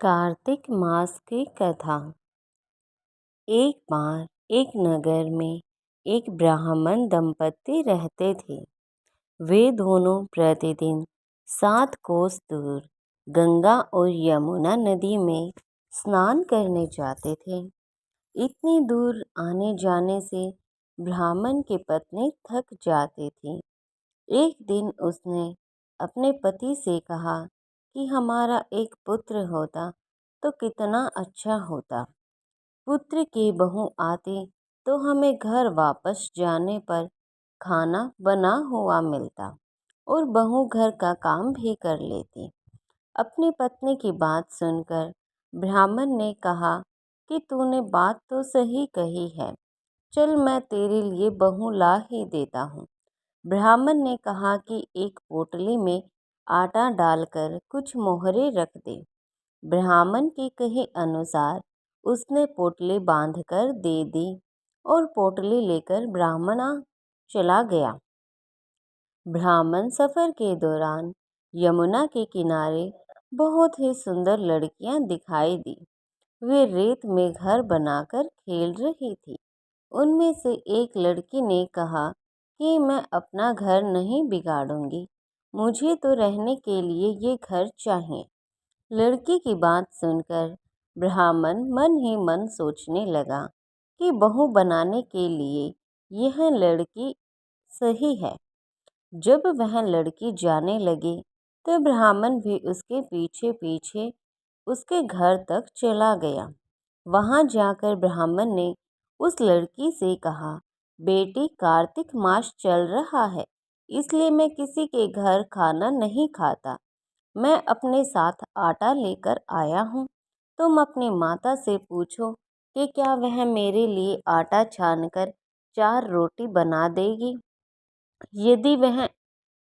कार्तिक मास की कथा। एक बार एक नगर में एक ब्राह्मण दंपति रहते थे। वे दोनों प्रतिदिन 7 कोस दूर गंगा और यमुना नदी में स्नान करने जाते थे। इतनी दूर आने जाने से ब्राह्मण की पत्नी थक जाती थी। एक दिन उसने अपने पति से कहा कि हमारा एक पुत्र होता तो कितना अच्छा होता। पुत्र की बहू आती तो हमें घर वापस जाने पर खाना बना हुआ मिलता और बहू घर का काम भी कर लेती। अपनी पत्नी की बात सुनकर ब्राह्मण ने कहा कि तूने बात तो सही कही है, चल मैं तेरे लिए बहू ला ही देता हूँ। ब्राह्मण ने कहा कि एक पोटली में आटा डालकर कुछ मोहरे रख दे। ब्राह्मण के कहे अनुसार उसने पोटली बांधकर दे दी और पोटली लेकर ब्राह्मण चला गया। ब्राह्मण सफर के दौरान यमुना के किनारे बहुत ही सुंदर लड़कियां दिखाई दी। वे रेत में घर बनाकर खेल रही थी। उनमें से एक लड़की ने कहा कि मैं अपना घर नहीं बिगाड़ूंगी, मुझे तो रहने के लिए ये घर चाहिए। लड़की की बात सुनकर ब्राह्मण मन ही मन सोचने लगा कि बहू बनाने के लिए यह लड़की सही है। जब वह लड़की जाने लगी तो ब्राह्मण भी उसके पीछे पीछे उसके घर तक चला गया। वहां जाकर ब्राह्मण ने उस लड़की से कहा, बेटी कार्तिक मास चल रहा है, इसलिए मैं किसी के घर खाना नहीं खाता। मैं अपने साथ आटा लेकर आया हूँ। तुम अपनी माता से पूछो कि क्या वह मेरे लिए आटा छानकर 4 रोटी बना देगी। यदि वह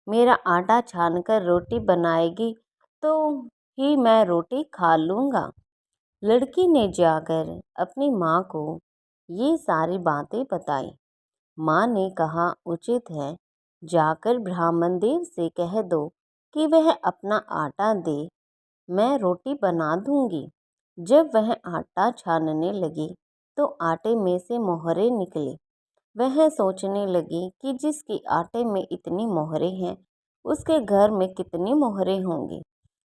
मेरा आटा छानकर रोटी बनाएगी तो ही मैं रोटी खा लूँगा। लड़की ने जाकर अपनी माँ को ये सारी बातें बताई। माँ ने कहा, उचित है, जाकर ब्राह्मण देव से कह दो कि वह अपना आटा दे, मैं रोटी बना दूंगी। जब वह आटा छानने लगी तो आटे में से मोहरे निकले। वह सोचने लगी कि जिसके आटे में इतनी मोहरे हैं उसके घर में कितनी मोहरे होंगी।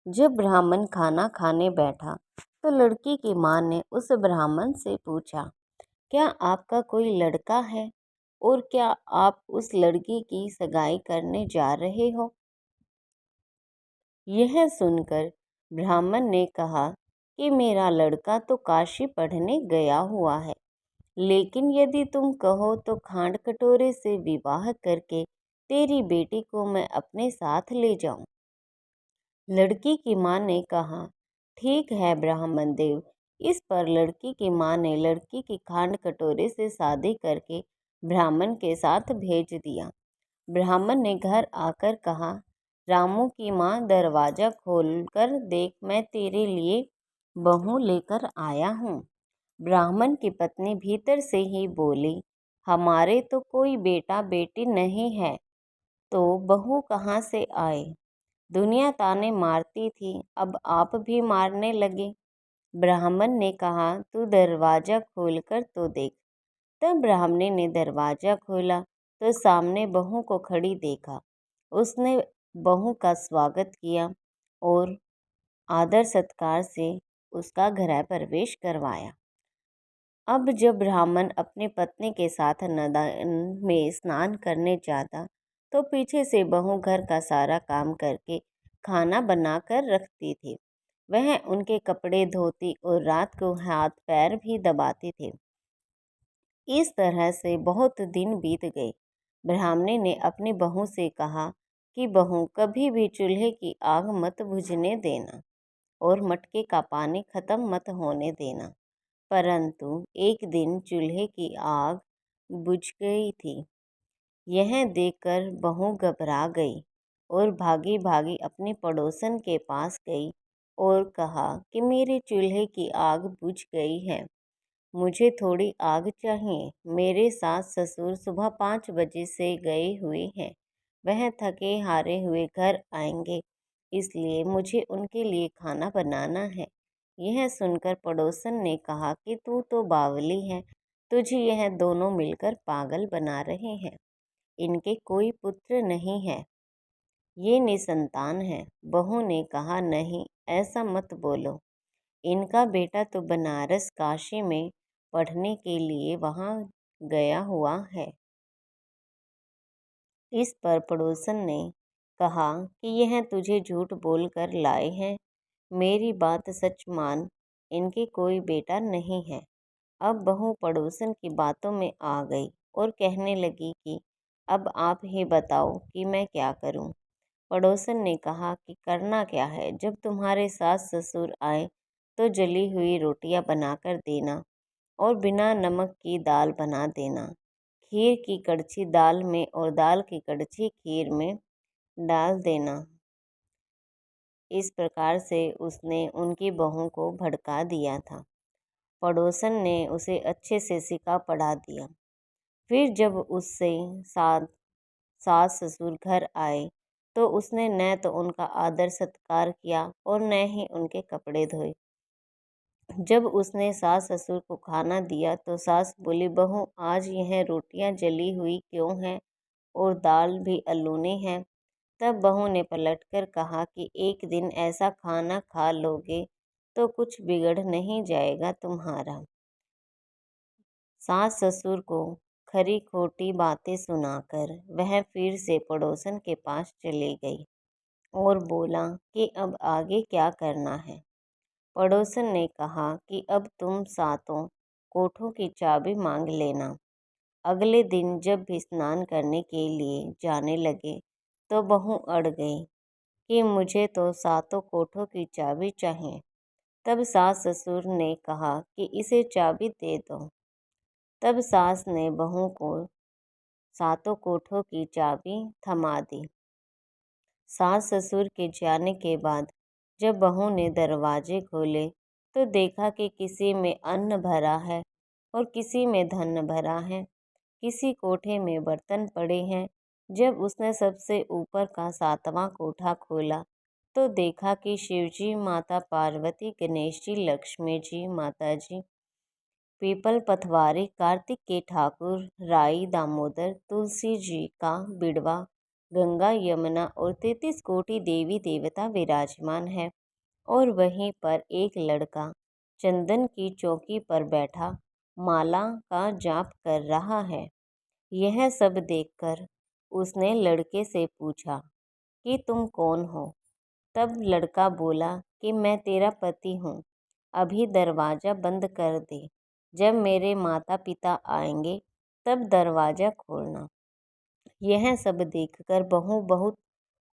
जब ब्राह्मण खाना खाने बैठा तो लड़की की माँ ने उस ब्राह्मण से पूछा, क्या आपका कोई लड़का है और क्या आप उस लड़की की सगाई करने जा रहे हो। यह सुनकर ब्राह्मण ने कहा कि मेरा लड़का तो काशी पढ़ने गया हुआ है, लेकिन यदि तुम कहो तो खांड कटोरे से विवाह करके तेरी बेटी को मैं अपने साथ ले जाऊं। लड़की की माँ ने कहा, ठीक है ब्राह्मण देव। इस पर लड़की की माँ ने लड़की की खांड कटोरे से शादी करके ब्राह्मण के साथ भेज दिया। ब्राह्मण ने घर आकर कहा, रामू की माँ दरवाजा खोलकर देख, मैं तेरे लिए बहू लेकर आया हूँ। ब्राह्मण की पत्नी भीतर से ही बोली, हमारे तो कोई बेटा बेटी नहीं है, तो बहू कहाँ से आए। दुनिया ताने मारती थी, अब आप भी मारने लगे। ब्राह्मण ने कहा, तू दरवाजा खोलकर तो देख। तब ब्राह्मणी ने दरवाजा खोला तो सामने बहू को खड़ी देखा। उसने बहू का स्वागत किया और आदर सत्कार से उसका गृह प्रवेश करवाया। अब जब ब्राह्मण अपनी पत्नी के साथ नदी में स्नान करने जाता तो पीछे से बहू घर का सारा काम करके खाना बनाकर रखती थी। वह उनके कपड़े धोती और रात को हाथ पैर भी दबाती थी। इस तरह से बहुत दिन बीत गए। ब्राह्मणी ने अपनी बहू से कहा कि बहू, कभी भी चूल्हे की आग मत बुझने देना और मटके का पानी खत्म मत होने देना। परंतु एक दिन चूल्हे की आग बुझ गई थी। यह देखकर बहू घबरा गई और भागी भागी अपनी पड़ोसन के पास गई और कहा कि मेरे चूल्हे की आग बुझ गई है, मुझे थोड़ी आग चाहिए। मेरे सास ससुर सुबह 5 बजे से गए हुए हैं, वह थके हारे हुए घर आएंगे, इसलिए मुझे उनके लिए खाना बनाना है। यह सुनकर पड़ोसन ने कहा कि तू तो बावली है, तुझे यह दोनों मिलकर पागल बना रहे हैं। इनके कोई पुत्र नहीं है, ये निसंतान है। बहू ने कहा, नहीं, ऐसा मत बोलो। इनका बेटा तो बनारस काशी में पढ़ने के लिए वहाँ गया हुआ है। इस पर पड़ोसन ने कहा कि यह तुझे झूठ बोलकर लाए हैं। मेरी बात सच मान, इनके कोई बेटा नहीं है। अब बहू पड़ोसन की बातों में आ गई और कहने लगी कि अब आप ही बताओ कि मैं क्या करूं। पड़ोसन ने कहा कि करना क्या है, जब तुम्हारे सास ससुर आए तो जली हुई रोटियां बनाकर देना और बिना नमक की दाल बना देना। खीर की कड़छी दाल में और दाल की कड़छी खीर में डाल देना। इस प्रकार से उसने उनकी बहू को भड़का दिया था। पड़ोसन ने उसे अच्छे से सिखा पढ़ा दिया। फिर जब उससे सास ससुर घर आए तो उसने न तो उनका आदर सत्कार किया और न ही उनके कपड़े धोए। जब उसने सास ससुर को खाना दिया तो सास बोली, बहू आज यह रोटियां जली हुई क्यों हैं और दाल भी अल्लूनी है। तब बहू ने पलटकर कहा कि एक दिन ऐसा खाना खा लोगे तो कुछ बिगड़ नहीं जाएगा तुम्हारा। सास ससुर को खरी खोटी बातें सुनाकर वह फिर से पड़ोसन के पास चली गई और बोला कि अब आगे क्या करना है। पड़ोसन ने कहा कि अब तुम सातों कोठों की चाबी मांग लेना। अगले दिन जब भी स्नान करने के लिए जाने लगे तो बहू अड़ गई कि मुझे तो सातों कोठों की चाबी चाहिए। तब सास ससुर ने कहा कि इसे चाबी दे दो। तब सास ने बहू को सातों कोठों की चाबी थमा दी। सास ससुर के जाने के बाद जब बहू ने दरवाजे खोले तो देखा कि किसी में अन्न भरा है और किसी में धन भरा है, किसी कोठे में बर्तन पड़े हैं। जब उसने सबसे ऊपर का सातवां कोठा खोला तो देखा कि शिवजी, माता पार्वती, गणेश जी, लक्ष्मी जी, माता जी, पीपल पथवारी, कार्तिक के ठाकुर, राई दामोदर, तुलसी जी का बिड़वा, गंगा यमुना और 33 कोटि देवी देवता विराजमान है। और वहीं पर एक लड़का चंदन की चौकी पर बैठा माला का जाप कर रहा है। यह सब देखकर उसने लड़के से पूछा कि तुम कौन हो। तब लड़का बोला कि मैं तेरा पति हूँ। अभी दरवाज़ा बंद कर दे, जब मेरे माता पिता आएंगे तब दरवाज़ा खोलना। यह सब देखकर बहू बहुत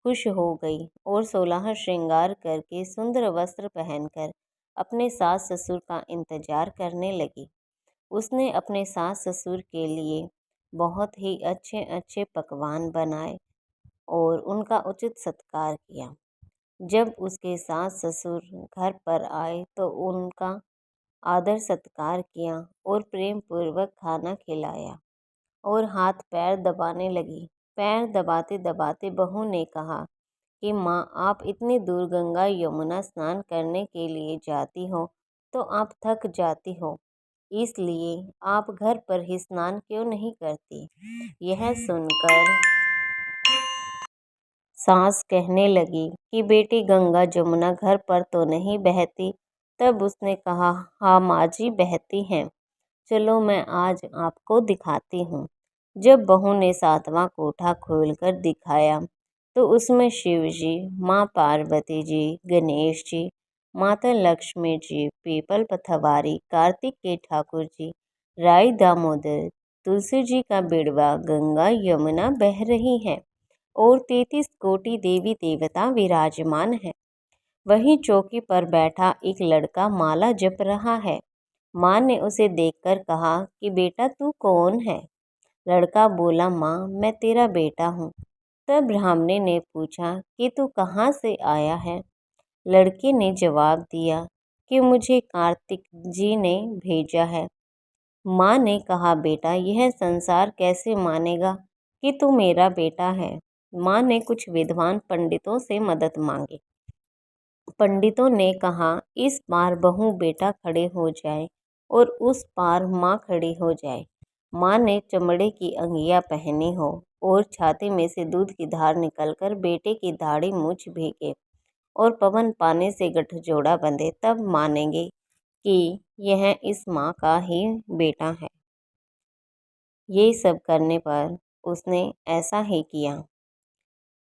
खुश हो गई और 16 श्रृंगार करके सुंदर वस्त्र पहनकर अपने सास ससुर का इंतजार करने लगी। उसने अपने सास ससुर के लिए बहुत ही अच्छे अच्छे पकवान बनाए और उनका उचित सत्कार किया। जब उसके सास ससुर घर पर आए तो उनका आदर सत्कार किया और प्रेम पूर्वक खाना खिलाया और हाथ पैर दबाने लगी। पैर दबाते दबाते बहू ने कहा कि माँ, आप इतनी दूर गंगा यमुना स्नान करने के लिए जाती हो तो आप थक जाती हो, इसलिए आप घर पर ही स्नान क्यों नहीं करती। यह सुनकर सास कहने लगी कि बेटी, गंगा जमुना घर पर तो नहीं बहती। तब उसने कहा, हाँ माँ जी, बहती हैं, चलो मैं आज आपको दिखाती हूँ। जब बहू ने सातवां कोठा खोलकर दिखाया तो उसमें शिव जी, माँ पार्वती जी, गणेश जी, माता लक्ष्मी जी, पीपल पथवारी, कार्तिक के ठाकुर जी, राई दामोदर, तुलसी जी का बिड़वा, गंगा यमुना बह रही है और 33 कोटि देवी देवता विराजमान है। वहीं चौकी पर बैठा एक लड़का माला जप रहा है। माँ ने उसे देखकर कहा कि बेटा, तू कौन है। लड़का बोला, माँ, मैं तेरा बेटा हूँ। तब ब्राह्मणी ने पूछा कि तू कहाँ से आया है। लड़के ने जवाब दिया कि मुझे कार्तिक जी ने भेजा है। माँ ने कहा, बेटा, यह संसार कैसे मानेगा कि तू मेरा बेटा है। माँ ने कुछ विद्वान पंडितों से मदद मांगी। पंडितों ने कहा, इस पार बहू बेटा खड़े हो जाए और उस पार माँ खड़ी हो जाए। माँ ने चमड़े की अंगिया पहनी हो और छाती में से दूध की धार निकलकर बेटे की दाढ़ी मूछ भीगे और पवन पाने से गठजोड़ा बंधे, तब मानेंगे कि यह इस माँ का ही बेटा है। ये सब करने पर उसने ऐसा ही किया।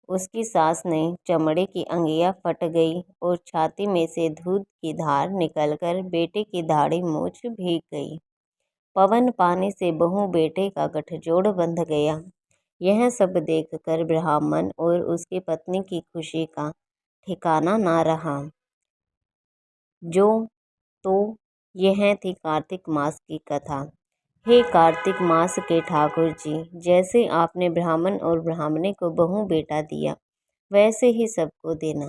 उसकी सास ने चमड़े की अंगिया फट गई और छाती में से दूध की धार निकलकर बेटे की दाढ़ी मूछ भीग गई। पवन पानी से बहू बेटे का गठजोड़ बंध गया। यह सब देखकर ब्राह्मण और उसकी पत्नी की खुशी का ठिकाना ना रहा। जो तो यह थी कार्तिक मास की कथा। हे कार्तिक मास के ठाकुर जी, जैसे आपने ब्राह्मण और ब्राह्मणी को बहू बेटा दिया, वैसे ही सबको देना।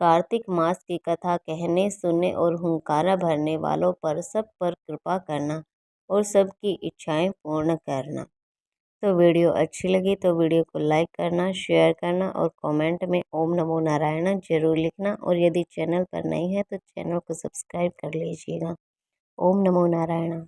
कार्तिक मास की कथा कहने, सुनने और हुंकारा भरने वालों पर सब पर कृपा करना और सबकी इच्छाएं पूर्ण करना। तो वीडियो अच्छी लगी तो वीडियो को लाइक करना, शेयर करना और कमेंट में ओम नमो नारायण जरूर लिखना। और यदि चैनल पर नई है तो चैनल को सब्सक्राइब कर लीजिएगा। ओम नमो नारायण।